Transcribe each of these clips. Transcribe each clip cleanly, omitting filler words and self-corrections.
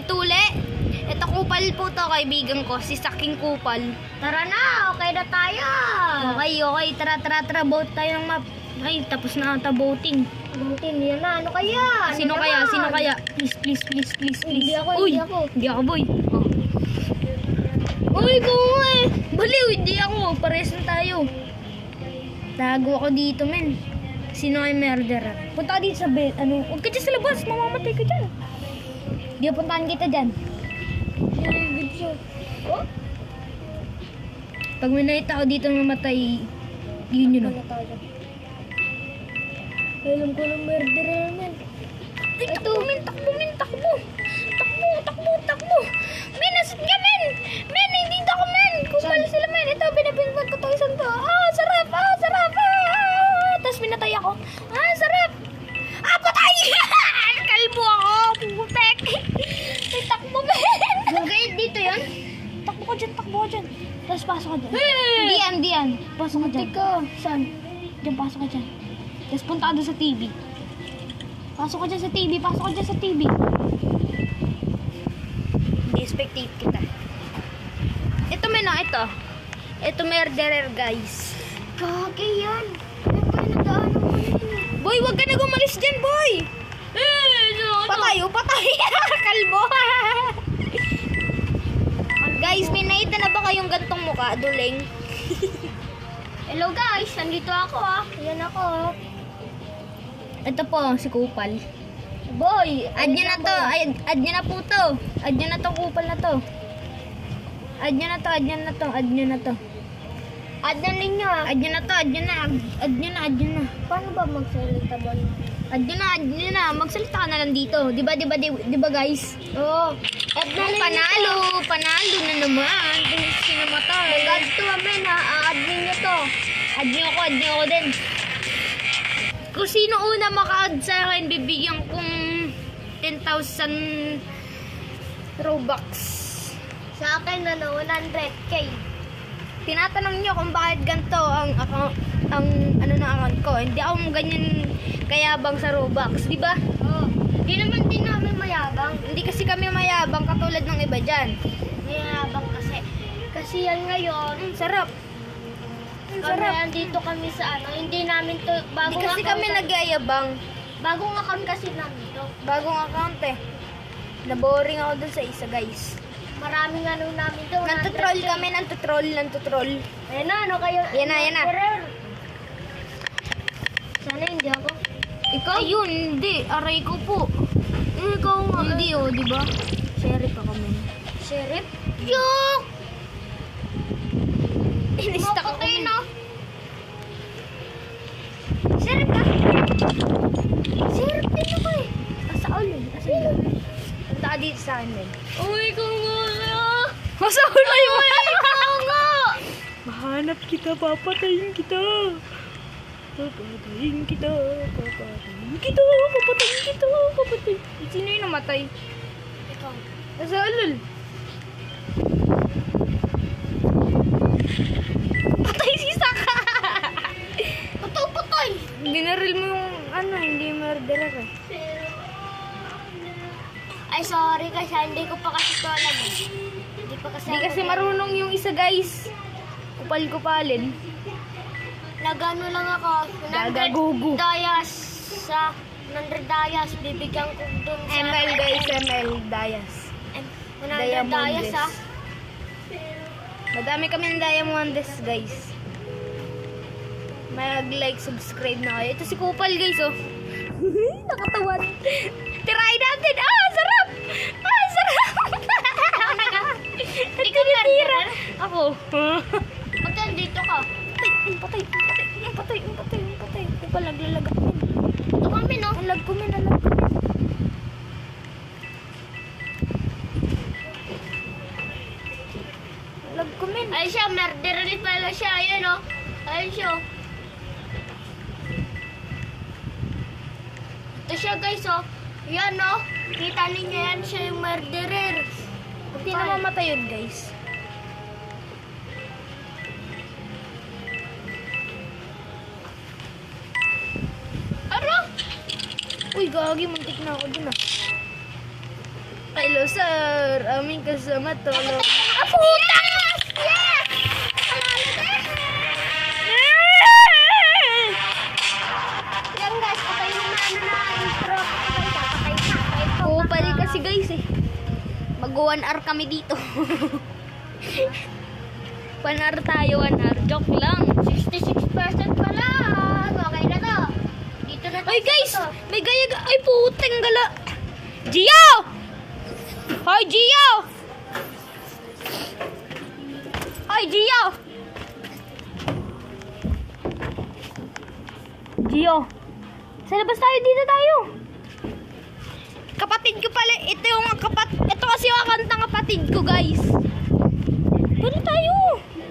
Tule. Ito kupal po to, kaibigan ko. Si Saking Kupal. Tara na, okay na tayo. Okay. Tara. Boat tayo ng map. Ay, tapos na ata boating. Butin, yan na. Ano kaya? Sino kaya? Please. Hindi ako, Uy, hindi ako. Hindi ako, boy. Uy, kung baliw, hindi ako. Pares na tayo. Tago ako dito, men. Sino ay murderer? Punta ka dito sa bed. Huwag ka dyan sa labas. Mamamatay ka dyan. Di puntahan kita dyan. Good shot. Oh? Pag may nakita ako dito namatay, yun yun. Ano tayo? Alam ko ng murderer men. Ay, takbo. Takbo. Men, nasad ka, men. Men, hindi ako, men. Kupal sila, men. Ito, binabinbag ko itong isang to. Sarap. Tapos minatay ako. Sarap. Patay! Kalbo ako. Putek. Ay, takbo, men. Okay, dito yan? Takbo ko dyan. Tapos pasok ka dyan. Hey! Di yan. Pasok ka dyan. Teka, saan? Diyan, pasok ka dyan. Tapos punta ka doon sa TV. Pasok ka dyan sa TV. Di-spectate kita. Ito, ito. Ito, murderer, guys. Kagi yan. Yan pa yung nadaanan ko yun. Boy, wag ka na gumalis dyan, boy! Patay. Kalbo. Guys, may nakita na ba kayong gantong mukha, Duleng? Hello guys, nandito ako Yan ako. Ito po, si Kupal. Boy, Add nyo na to. Add nyo na po to. Add nyo na to, Kupal na to. Add nyo na to. Add na ninyo Add nyo na. Paano ba magsalita ba? Add nyo na. Magsalita ka na lang dito. Di ba guys? Oo. Add na ninyo Panalo na naman. Kung sinamatay. Mag-add to amen add ninyo to. Add nyo ako din. Kung sino una maka-add sa akin, bibigyan kong 10,000 Robux. Sa akin 100k. Tinatanong nyo kung bakit ganito ang account ko. Hindi ako ganyan kayabang sa Robux, di ba? Oo. Di naman din namin mayabang. Hindi kasi kami mayabang katulad ng iba dyan. Mayabang kasi. Kasi yan ngayon. Sarap. Kami andito kami sa hindi namin to Hindi kasi kami nagyayabang. Bagong account kasi namin to. Bagong account eh. Naboring ako dun sa isa, guys. Maraming namin to. Nantutroll kami, nantutroll. Ayan na, ano kayo? Yan na. Sana hindi ako. Ikaw? Ayun, hindi. Aray ko po. Ikaw nga. Hindi di ba? Sheriff ako, men. Sheriff? Yok! Inistak ako, men. Sheriff ka? Sheriff din ako eh. Asa ulo? Punta ka dito sa akin, men. Uy, kung nga. Masa ulo yun? Ikaw nga. Mahanap kita, papatayin kita. Sino yung namatay? Ikaw. Nasa ulol. Patay si Saka! Patay. Ginaril mo yung hindi murderer eh. Ay, sorry kasi hindi ko pa kasi ito alam eh. Hindi kasi marunong yung isa, guys. Kupal-kupalin. Nagano lang ako. Gagagugu. 100 dayas sa 100 dayas. Bibigyan ko dun sa... ML, guys. ML. Dias. 100 dayas ha. Madami kami ng Diamondes, guys. Mag-like, subscribe na kayo. Ito si Kupal, guys, oh. Nakatawan. Tirahin natin. Sarap! Sarap! Hindi ka tira. Ako. Ba't dito ka? Patay. Kupal, naglalag ako. Ito kami no? Ang lag ko, men. Ay siya, murderer pala siya. Ayan o. Ayan siya. Ito siya guys o. Yan o. Kita ninyo yan siya yung murderer. Hindi na mamatay yun, guys. Ano? Uy, gagi, muntik na ako dun ah. Hello, sir. Aming kasama to. Ah, putang! Yes! Yan guys, patay na intro. Patay ka. Oo, pali kasi guys eh. Mag-1 hour kami dito. 1 hour tayo, 1 hour. Joke lang. 66% pa lang. Okay na to. Dito na tayo. Ay guys! sa to. May gaya. Ay putang gala. Gio! Hoy Gio! Hoy Gio! Gio! Sa labas tayo, dito tayo. Kapatid ko pala. Ito yung ito kasi yung kantang kapatid ko, guys. Dito tayo.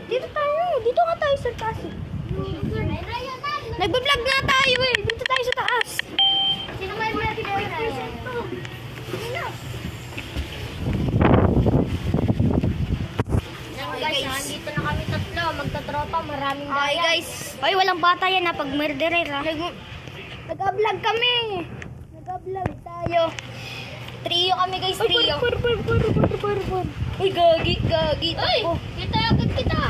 Dito tayo. Dito nga tayo sa taas. Nagbablog nga tayo eh. Dito tayo sa taas. Sino may guys, nandito na kami tatlo. Magtatropa, maraming Hi daya. guys. Hoy, walang bata yan ha. Pag murderer ha. Nag-vlog kami. Nag-vlog tayo. Trio kami guys. Trio. Uy, gagi. Uy, Takbo. kita agad kita.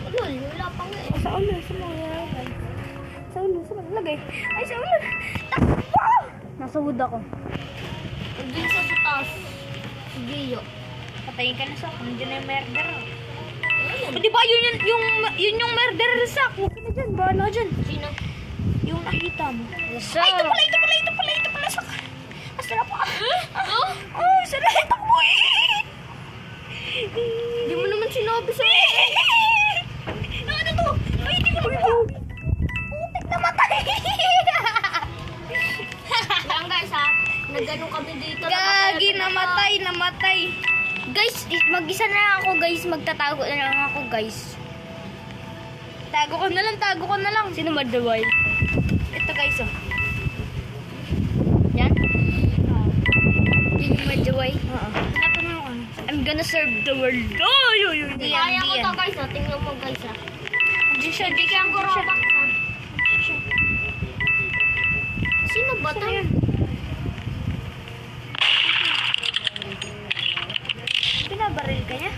Lol, wala pa nga eh. Sa ulo. Sa mga. Sa ulo. Sa mga. Lagay. Ay, sa ulo. Takbo! Nasa wood ako. Dito sa taas. Si Gio. Patayin ka na sa akin. Nandiyan na yung murderer. Di ba yun yung murderer sa akin? Huwag ka na dyan. Bahala ka dyan. Sino? Yung nakita mo. Yes, Ay, ito pala. Masarap pa. Oh? Oh, sarap takbo eh. Hindi mo naman sinabi sa Ano to? Ay, hindi ko naman. Putik na matay. Yan guys ha. Nagano kami dito. Gagi, namatay. Guys, mag-isa na lang ako guys. Magtatago na lang ako guys. Tago ko na lang. Sino madaway? Ito guys oh. Yan? Yun yung madaway? Oo. I'm gonna serve the world. Oh, yun. Hindi kaya ko to guys ha. Tingnan mo guys ha. Diyan siya. Hindi kaya ko robak ha. Sino ba to? Pinabaril ka niya?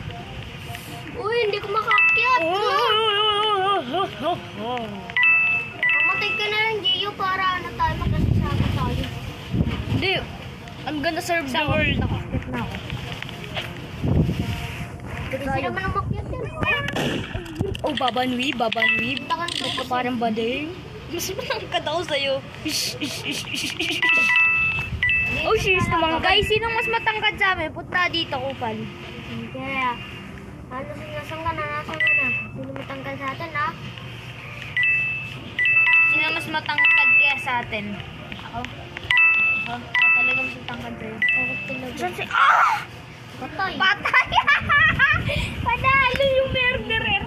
Uy, hindi ko makakyat. Pamatay ka na lang, Gio, para ano tayo, magkasama tayo. Hindi. I'm gonna serve the world. Nakakit na ako. Hindi naman ang makyat yan. Oh, babanwi. Takan to Ito parang bading. Mas malang ka daw sa'yo. Oh, she's naman. Guys, sinong mas matangkad sa amin? Punta dito, Kupal. Kaya, ano sinasan ka na, nasan ka na? Sino matanggal sa atin, ha? Sino mas matangkad kaya sa atin? Ako. Ako talaga mas matangkad sa'yo. Ako talaga. Saan si... Ah! Patay. Patay! Panalo yung murderer.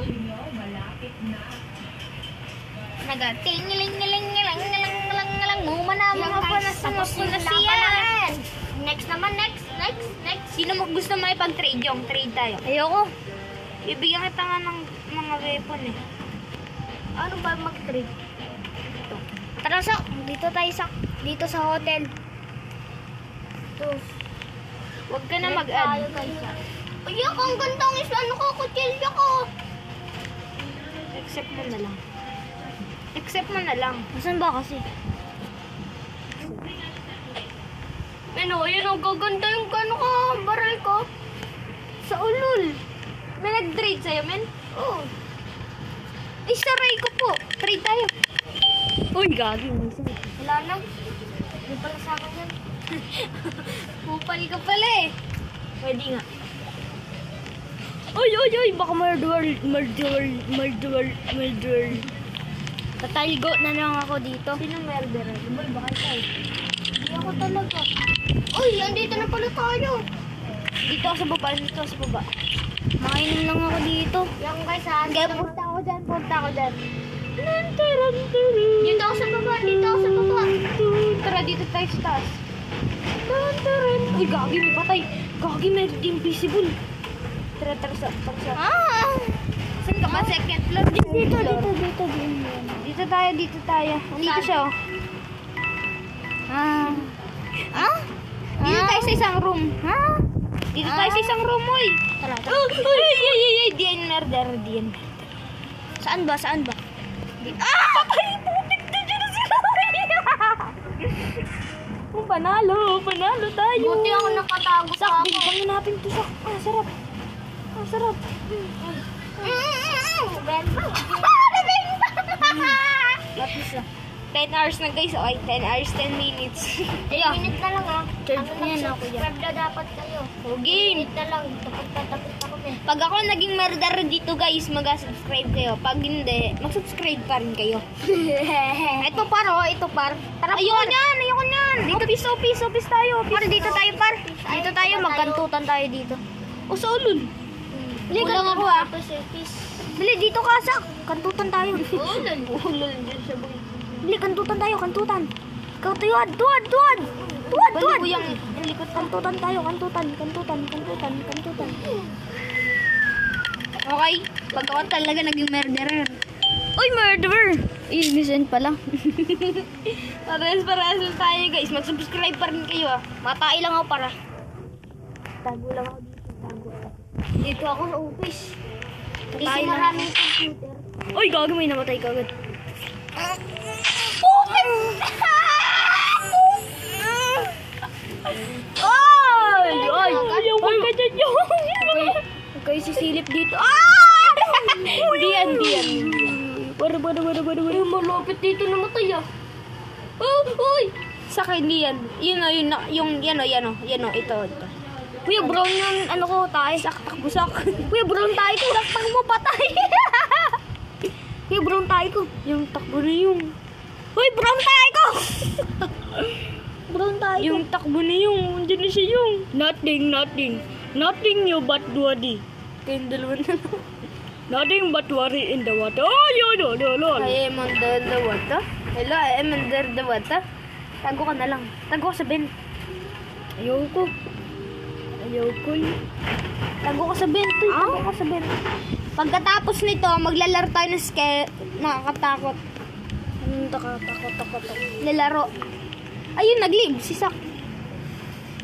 Nag-tingiling-ngiling-ngiling-ngiling-ngiling-ngiling. Mumana Yan, mga guys, tapos yung panas laban siya. namin. Next naman, next. Sino mo gusto makipag-trade yung? Trade tayo. Ayoko. Ibigyan kita nga ng mga weapon eh. Ano ba mag-trade? Tara, Sok. Dito sa hotel. Ito. Huwag ka na Tayo, mag-add. guys, ha? Ay, ang gandang ano ko, kutsilyo ko. Accept mo na lang. Accept mo na lang. Saan ba kasi? Ano, yun ang gaganda yung gano ko, baral ko. Sa ulul. May nag-trade sa'yo, men? Oh. Ay, saray ko po. Trade tayo. Uy, gagi. Wala lang. Hindi pala sa akin yan. Kupal ka pala eh. Pwede nga. Uy, baka murder. Tatalgo na lang ako dito. Sino murderer? Boy, baka ikaw. Hindi ako talaga. Uy, andito na pala tayo. Dito ako sa baba. Makainom lang ako dito. Yan guys ha. Kaya punta ako dyan. Dito ako sa baba. Tara, dito tayo sa taas. Uy, gagi, may patay. Gagi, may invisible. Tara. Saan ka ba? Second floor? Dito. Dito tayo. Dito siya, oh. Dito isang room. Ha? Dito tayo sa isang room, oy. Tara, tara. Ay, DN murder, DN murder. Saan ba? Ay, putik na dyan na sila. Panalo tayo. Buti ako nakatago Sak, pa bigyan ako. natin to, Sak. Sarap. Sarap. Bemba. Lapis na. 10 hours na guys. Okay, 10 hours, 10 minutes. 10 minutes na lang Third na yan, ako yan. Subscribe na dapat kayo. O, game. 10 minutes na lang. Tapos na kami. Pag ako naging murderer dito guys, mag-subscribe kayo. Pag hindi, mag-subscribe pa rin kayo. Ito par, oh. Ito par. Tara, Ayoko niyan. Dito, office tayo. Par, dito tayo, par. Dito tayo, magkantutan tayo dito. O, sa ulul. Kulang ako Bili, dito ka, Sak. Kantutan tayo. Ulul dyan siya, boy. Bili, kantutan tayo, kantutan. Ikaw, tuwad. Balik ko yung likod. Kantutan tayo, kantutan. Okay, pag ako talaga naging murderer. Uy, murderer! Innocent pala. Parehas lang tayo guys. Mag-subscribe pa rin kayo ah. Matai lang ako para. Tago lang ako dito. Dito ako sa office. Kasi Tayo na. maraming computer. Uy, gago, may namatay ka agad. Ay, ayaw mo ka dyan yung. Huwag kayo sisilip dito. Diyan. Wala. Malapit dito namatay ah. Uy! Sa akin, Diyan. Yan o, ito. Kuya, brown yung ano ko, tayo. Busak. Kuya, brown tayo ko. Lakpang mo patay. Kuya, brown tayo ko. Yung takbo na yung. Uy, brown tayo ko. Brown tayo ko. Yung takbo na yung. Andiyan na siya yung. Nothing new but worry. Kayong dalawa na. Nothing but worry in the water. Oh, no. I am under the water. Hello, I am under the water. Tago ka na lang. Tago ka sa bent. Ayoko. Tago ka sa bent. Tago ka sa bent. Pagkatapos nito, maglalaro tayo ng nakakatakot. Takot. Lalaro. Ayun, nag-leave. Si Sak.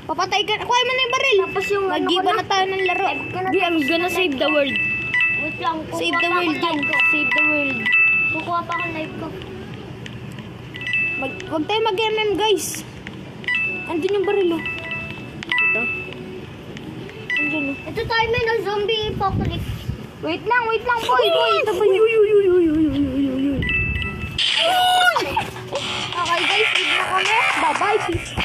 Papatay ka. Kuha mo na yung baril. Tapos yung ano Mag-iba ko na tayo ng laro. I'm gonna save the world. Wait lang. Save the world yan. Save the world. Kukuha pa akong live ko. Huwag tayo mag-MM guys. Andun yung baril oh. Ito. Andun oh. Ito tayo may no zombie apocalypse. Wait lang boy. Ito ba yun? Okay guys, leave na kami. Bye-bye.